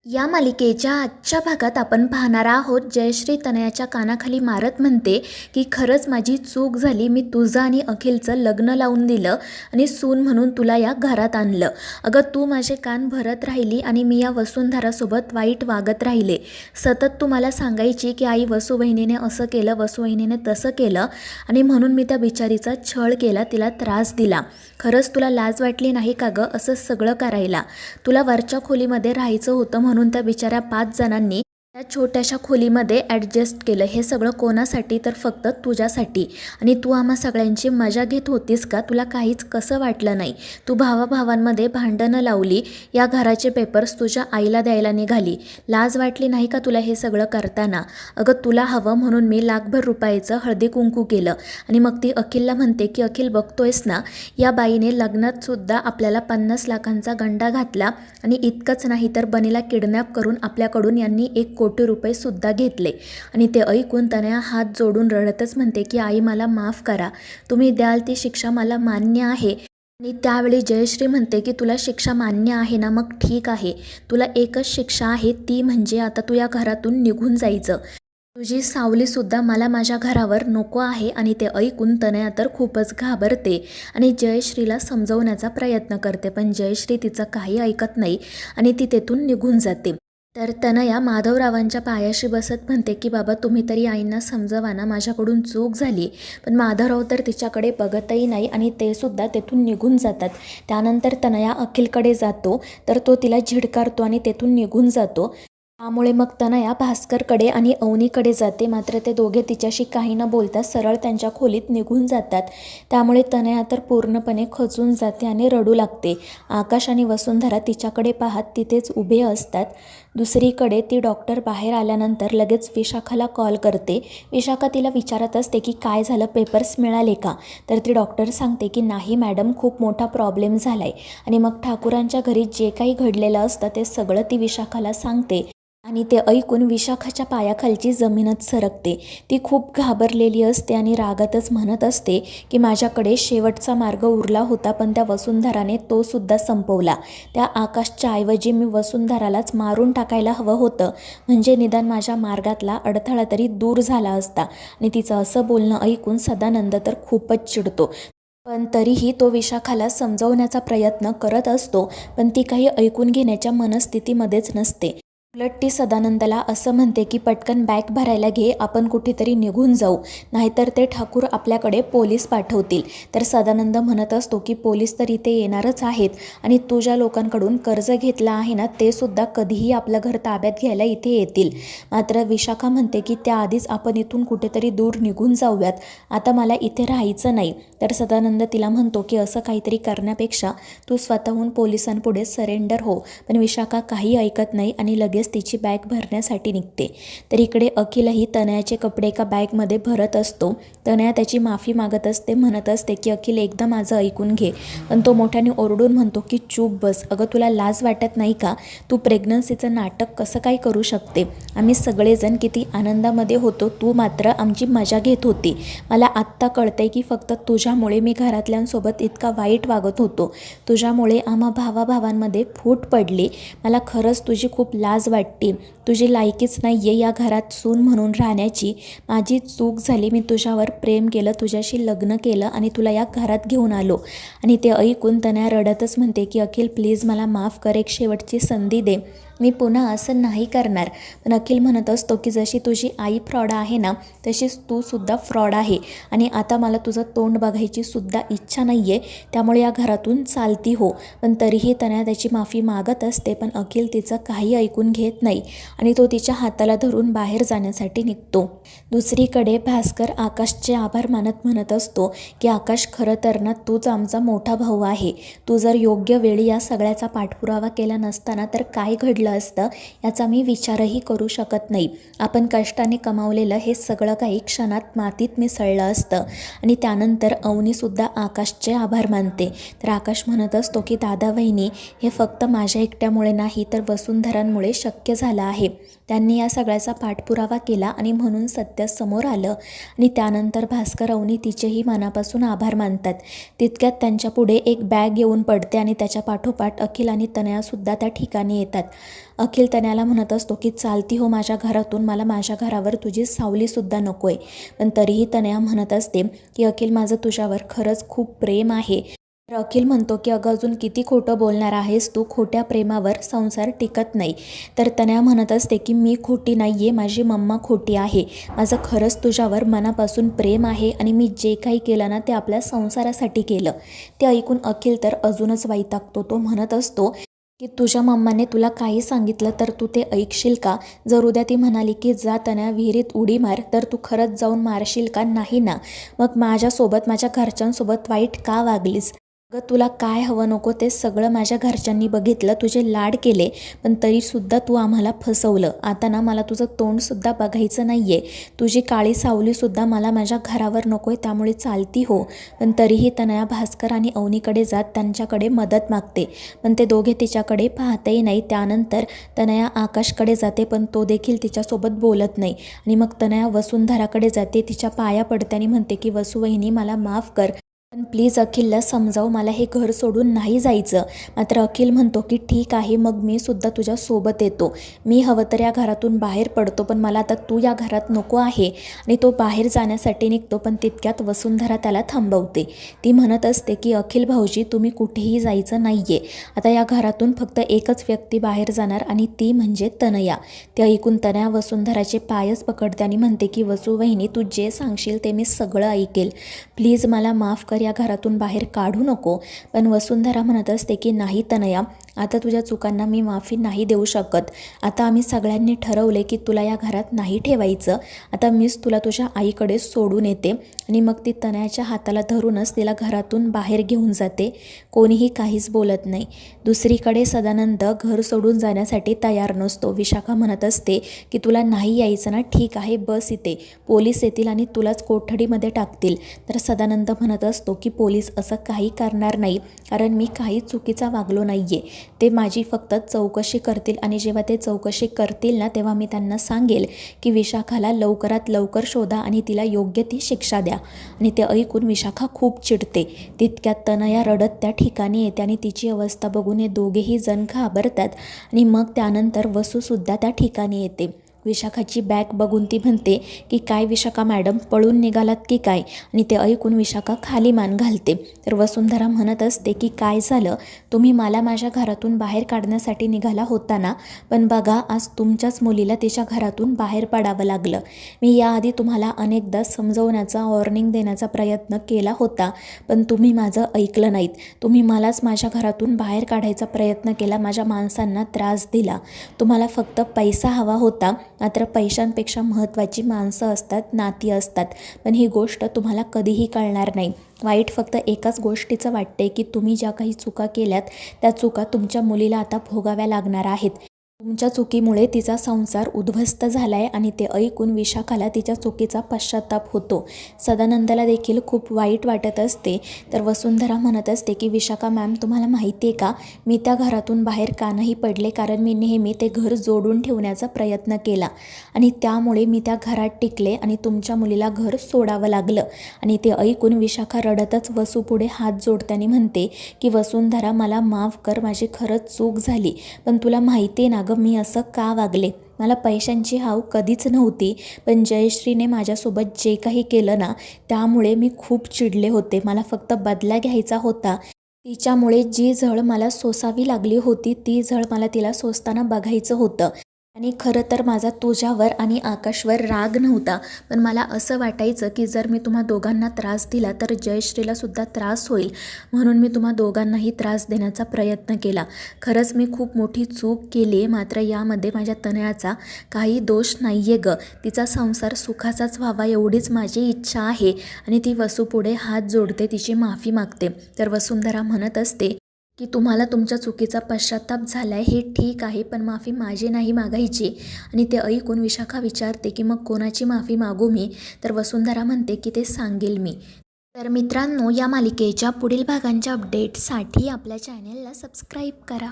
या मालिकेच्या आजच्या भागात आपण पाहणार आहोत जयश्री तनयाच्या कानाखाली मारत म्हणते की खरंच माझी चूक झाली, मी तुझं आणि अखिलचं लग्न लावून दिलं आणि सून म्हणून तुला या घरात आणलं. अगं तू माझे कान भरत राहिली आणि मी या वसुंधरासोबत वाईट वागत राहिले. सतत तू मला सांगायची की आई वसुबहिणीने असं केलं, वसुबहिणीने तसं केलं आणि म्हणून मी त्या बिचारीचा छळ केला, तिला त्रास दिला. खरंच तुला लाज वाटली नाही का गं असं सगळं करायला? तुला वरच्या खोलीमध्ये राहायचं होतं म्हणून त्या बिचाऱ्या 5 जणांनी त्या छोट्याशा खोलीमध्ये ॲडजस्ट केलं. हे सगळं कोणासाठी? तर फक्त तुझ्यासाठी. आणि तू आम्हा सगळ्यांची मजा घेत होतीस का? तुला काहीच कसं वाटलं नाही? तू भावाभावांमध्ये भांडणं लावली, या घराचे पेपर्स तुझ्या आईला द्यायला निघाली. लाज वाटली नाही का तुला हे सगळं करताना? अगं तुला हवं म्हणून मी लाखभर रुपयाचं हळदी कुंकू केलं आणि मग ती अखिलला म्हणते की अखिल बघतोयस ना, या बाईने लग्नात सुद्धा आपल्याला 50 लाखांचा गंडा घातला आणि इतकंच नाही तर बनीला किडनॅप करून आपल्याकडून यांनी 1 कोटी रुपये सुद्धा घेतले. आणि ते ऐकून तनया हात जोडून रडतच म्हणते की आई मला माफ करा, तुम्ही द्याल ती शिक्षा मला मान्य आहे. आणि त्यावेळी जयश्री म्हणते की तुला शिक्षा मान्य आहे ना, मग ठीक आहे, तुला एकच शिक्षा आहे, ती म्हणजे आता तू या घरातून निघून जायचं. तुझी सावलीसुद्धा मला माझ्या घरावर नको आहे. आणि ते ऐकून तनया तर खूपच घाबरते आणि जयश्रीला समजवण्याचा प्रयत्न करते, पण जयश्री तिचं काही ऐकत नाही आणि ती तेथून निघून जाते. तर तनया माधवरावांच्या पायाशी बसत म्हणते की बाबा तुम्ही तरी आईंना समजवा ना, माझ्याकडून चूक झाली. पण माधवराव तर तिच्याकडे बघतही नाही आणि ते सुद्धा तेथून निघून जातात. त्यानंतर तनया अखिलकडे जातो तर तो तिला झिडकारतो आणि तेथून निघून जातो. त्यामुळे मग तनया भास्करकडे आणि अवनीकडे जाते, मात्र ते दोघे तिच्याशी काही न बोलता सरळ त्यांच्या खोलीत निघून जातात. त्यामुळे तनया तर पूर्णपणे खचून जाते आणि रडू लागते. आकाश आणि वसुंधरा तिच्याकडे पाहत तिथेच उभे असतात. दुसरीकडे ती डॉक्टर बाहेर आल्यानंतर लगेच विशाखाला कॉल करते. विशाखा तिला विचारत असते की काय झालं, पेपर्स मिळाले का? तर ती डॉक्टर सांगते की नाही मॅडम, खूप मोठा प्रॉब्लेम झाला आहे. आणि मग ठाकूरांच्या घरी जे काही घडलेलं असतं ते सगळं ती विशाखाला सांगते. आणि ते ऐकून विशाखाच्या पायाखालची जमीनच सरकते. ती खूप घाबरलेली असते आणि रागातच म्हणत असते की माझ्याकडे शेवटचा मार्ग उरला होता, पण त्या वसुंधराने तो सुद्धा संपवला. त्या आकाशच्या ऐवजी मी वसुंधरालाच मारून टाकायला हवं होतं, म्हणजे निदान माझ्या मार्गातला अडथळा तरी दूर झाला असता. आणि तिचं असं बोलणं ऐकून सदानंद तर खूपच चिडतो. पण तरीही तो विशाखाला समजवण्याचा प्रयत्न करत असतो, पण ती काही ऐकून घेण्याच्या मनस्थितीमध्येच नसते. उलट ती सदानंदाला असं म्हणते की पटकन बॅग भरायला घे, आपण कुठेतरी निघून जाऊ, नाहीतर ते ठाकूर आपल्याकडे पोलीस पाठवतील. तर सदानंद म्हणत असतो की पोलीस तर इथे येणारच आहेत आणि तू ज्या लोकांकडून कर्ज घेतलं आहे ना, ते सुद्धा कधीही आपलं घर ताब्यात घ्यायला इथे येतील. मात्र विशाखा म्हणते की त्याआधीच आपण इथून कुठेतरी दूर निघून जाऊयात, आता मला इथे राहायचं नाही. तर सदानंद तिला म्हणतो की असं काहीतरी करण्यापेक्षा तू स्वतःहून पोलिसांपुढे सरेंडर हो. पण विशाखा काही ऐकत नाही आणि लगेच तिची बॅग भरण्यासाठी निघते. तर इकडे अखिलही तनयाचे कपडे एका बॅगमध्ये भरत असतो. तनया त्याची माफी मागत असते, म्हणत असते की अखिल एकदा माझं ऐकून घे. पण तो मोठ्याने ओरडून म्हणतो की चूप बस, अगं तुला लाज वाटत नाही का? तू प्रेग्नन्सीचं नाटक कसं काय करू शकते? आम्ही सगळेजण किती आनंदामध्ये होतो, तू मात्र आमची मजा घेत होती. मला आत्ता कळतंय की फक्त तुझ्यामुळे मी घरातल्यांसोबत इतका वाईट वागत होतो, तुझ्यामुळे आम्हा भावाभावांमध्ये फूट पडली. मला खरंच तुझी खूप लाज वाटते, तुझी लायकीच नाही आहे या घरात सून म्हणून राहण्याची. माझी चूक झाली, मी तुझ्यावर प्रेम केलं, तुझ्याशी लग्न केलं आणि तुला या घरात घेऊन आलो. आणि ते ऐकून तनया रडतच म्हणते की अखिल प्लीज मला माफ कर, एक शेवटची संधी दे, मी पुन्हा असं नाही करणार. पण अखिल म्हणत असतो की जशी तुझी आई फ्रॉड आहे ना, तशीच तू सुद्धा फ्रॉड आहे आणि आता मला तुझं तोंड बघायची सुद्धा इच्छा नाही आहे, त्यामुळे या घरातून चालती हो. पण तरीही तनया त्याची माफी मागत असते, पण अखिल तिचं काही ऐकून घेत नाही आणि तो तिच्या हाताला धरून बाहेर जाण्यासाठी निघतो. दुसरीकडे भास्कर आकाशचे आभार मानत म्हणत असतो की आकाश, खरं तर ना तूच आमचा मोठा भाऊ आहे. तू जर योग्य वेळी या सगळ्याचा पाठपुरावा केला नसताना तर काय घडलं असतं याचा मी विचारही करू शकत नाही. आपण कष्टाने कमावलेलं हे सगळं काही क्षणात मातीत मिसळलं असतं. आणि त्यानंतर अवनीसुद्धा आकाशचे आभार मानते. तर आकाश म्हणत असतो की दादा वहिनी, हे फक्त माझ्या एकट्यामुळे नाही तर वसुंधरांमुळे शक्य झालं आहे. त्यांनी या सगळ्याचा पाठपुरावा केला आणि म्हणून सत्य समोर आलं. आणि त्यानंतर भास्कर अवनी तिचेही मनापासून आभार मानतात. तितक्यात त्यांच्या पुढे एक बॅग येऊन पडते आणि त्याच्या पाठोपाठ अखिल आणि तनयासुद्धा त्या ठिकाणी येतात. अखिल तनयाला म्हणत असतो की चालती हो माझ्या घरातून, मला माझ्या घरावर तुझी सावलीसुद्धा नको आहे. पण तरीही तनया म्हणत असते की अखिल माझं तुझ्यावर खरंच खूप प्रेम आहे. तर अखिल म्हणतो की अगं अजून किती खोटं बोलणार आहेस तू, खोट्या प्रेमावर संसार टिकत नाही. तर तनया म्हणत असते की मी खोटी नाही आहे, माझी मम्मा खोटी आहे, माझं खरंच तुझ्यावर मनापासून प्रेम आहे आणि मी जे काही केलं ना ते आपल्या संसारासाठी केलं. ते ऐकून अखिल तर अजूनच वैतागतो. तो म्हणत असतो की तुझ्या मम्माने तुला काही सांगितलं तर तू ते ऐकशील का? जर उद्या ती म्हणाली की जा तनया विहिरीत उडी मार, तर तू खरंच जाऊन मारशील का? नाही ना. मग माझ्यासोबत माझ्या घरच्यांसोबत वाईट का वागलीस? अगं तुला काय हवं नको ते सगळं माझ्या घरच्यांनी बघितलं, तुझे लाड केले, पण तरीसुद्धा तू आम्हाला फसवलं. आता ना मला तुझं तोंडसुद्धा बघायचं नाही आहे. तुझी काळी सावलीसुद्धा मला माझ्या घरावर नको आहे, त्यामुळे चालती हो. पण तरीही तनया भास्कर आणि अवनीकडे जात त्यांच्याकडे मदत मागते, पण ते दोघे तिच्याकडे पाहतही नाही. त्यानंतर तनया आकाशकडे जाते, पण तो देखील तिच्यासोबत बोलत नाही. आणि मग तनया वसुंधराकडे जाते, तिच्या पाया पडते आणि म्हणते की वसुवहिनी मला माफ कर, पण प्लीज अखिलला समजाव, मला हे घर सोडून नाही जायचं. मात्र अखिल म्हणतो की ठीक आहे, मग मी सुद्धा तुझ्या सोबत येतो, मी हवं तर या घरातून बाहेर पडतो, पण मला आता तू या घरात नको आहे. आणि तो बाहेर जाण्यासाठी निघतो, पण तितक्यात वसुंधरा त्याला थांबवते. ती म्हणत असते की अखिल भाऊजी तुम्ही कुठेही जायचं नाही आहे, आता या घरातून फक्त एकच व्यक्ती बाहेर जाणार आणि ती म्हणजे तनया. ते ऐकून तनया वसुंधराचे पायच पकडते आणि म्हणते की वसुवहिनी तू जे सांगशील ते मी सगळं ऐकेल, प्लीज मला माफ कर, या घरातून बाहेर काढू नको. पण वसुंधरा म्हणत असते की नाही तनया, आता तुझ्या चुकांना मी माफी नाही देऊ शकत. आता आम्ही सगळ्यांनी ठरवले की तुला या घरात नाही ठेवायचं, आता मीच तुला तुझ्या आईकडे सोडून येते. आणि मग ती तनयाच्या हाताला धरूनच तिला घरातून बाहेर घेऊन जाते. कोणीही काहीच बोलत नाही. दुसरीकडे सदानंद घर सोडून जाण्यासाठी तयार नसतो. विशाखा म्हणत असते की तुला नाही यायचं ना, ठीक आहे बस इथे, पोलीस येतील आणि तुलाच कोठडीमध्ये टाकतील. तर सदानंद म्हणत असतो की पोलीस असं काही करणार नाही, कारण मी काही चुकीचा वागलो नाही आहे. ते माझी फक्त चौकशी करतील आणि जेव्हा ते चौकशी करतील ना तेव्हा मी त्यांना सांगेल की विशाखाला लवकरात लवकर शोधा आणि तिला योग्य ती शिक्षा द्या. आणि ते ऐकून विशाखा खूप चिडते. तितक्यात तनया रडत त्या ठिकाणी येते आणि तिची अवस्था बघून हे दोघेही जण घाबरतात. आणि मग त्यानंतर वसूसुद्धा त्या ठिकाणी येते. विशाखाची बॅग बघून ती म्हणते की काय विशाखा मॅडम, पळून निघालात की काय? आणि ते ऐकून विशाखा खाली मान घालते. तर वसुंधरा म्हणत असते की काय झालं, तुम्ही मला माझ्या घरातून बाहेर काढण्यासाठी निघाला होता ना, पण बघा आज तुमच्याच मुलीला तिच्या घरातून बाहेर पडावं लागलं. मी याआधी तुम्हाला अनेकदा समजवण्याचा, वॉर्निंग देण्याचा प्रयत्न केला होता, पण तुम्ही माझं ऐकलं नाहीत. तुम्ही मलाच माझ्या घरातून बाहेर काढायचा प्रयत्न केला, माझ्या माणसांना त्रास दिला. तुम्हाला फक्त पैसा हवा होता, मात्र पैशांपेक्षा महत्त्वाची माणसं असतात, नाती असतात. पण ही गोष्ट तुम्हाला कधीही कळणार नाही. वाईट फक्त एकाच गोष्टीचं वाटते की तुम्ही ज्या काही चुका केल्यात त्या चुका तुमच्या मुलीला आता भोगाव्या लागणार आहेत. तुमच्या चुकीमुळे तिचा संसार उद्ध्वस्त झाला आहे. आणि ते ऐकून विशाखाला तिच्या चुकीचा पश्चाताप होतो. सदानंदाला देखील खूप वाईट वाटत असते. तर वसुंधरा म्हणत असते की विशाखा मॅम, तुम्हाला माहिती आहे का, मी त्या घरातून बाहेर का नाही पडले, कारण मी नेहमी ते घर जोडून ठेवण्याचा प्रयत्न केला आणि त्यामुळे मी त्या घरात टिकले आणि तुमच्या मुलीला घर सोडावं लागलं. आणि ते ऐकून विशाखा रडतच वसूपुढे हात जोडताना म्हणते की वसुंधरा मला माफ कर, माझी खरंच चूक झाली, पण तुला माहिती आहे ना गं मी असं का वागले. मला पैशांची हाव कधीच नव्हती, पण जयश्रीने माझ्यासोबत जे काही केलं ना त्यामुळे मी खूप चिडले होते. मला फक्त बदला घ्यायचा होता. तिच्यामुळे जी झळ मला सोसावी लागली होती ती झळ मला तिला सोसताना बघायचं होतं. आणि खरं तर माझा तुझ्यावर आणि आकाशवर राग नव्हता, पण मला असं वाटायचं की जर मी तुम्हा दोघांना त्रास दिला तर जयश्रीलासुद्धा त्रास होईल, म्हणून मी तुम्हा दोघांनाही त्रास देण्याचा प्रयत्न केला. खरंच मी खूप मोठी चूक केली आहे, मात्र यामध्ये माझ्या तनयाचा काही दोष नाही आहे गं. तिचा संसार सुखाचाच व्हावा एवढीच माझी इच्छा आहे. आणि ती वसूपुढे हात जोडते, तिची माफी मागते. तर वसुंधरा म्हणत असते की तुम्हाला तुमच्या चुकीचा पश्चाताप झाला आहे हे ठीक आहे, पण माफी माझी नाही मागायची. आणि ते ऐकून विशाखा विचारते की मग कोणाची माफी मागू मी? तर वसुंधरा म्हणते की ते सांगेल मी. तर मित्रांनो, या मालिकेच्या पुढील भागांच्या अपडेटसाठी आपल्या चॅनेलला सबस्क्राईब करा.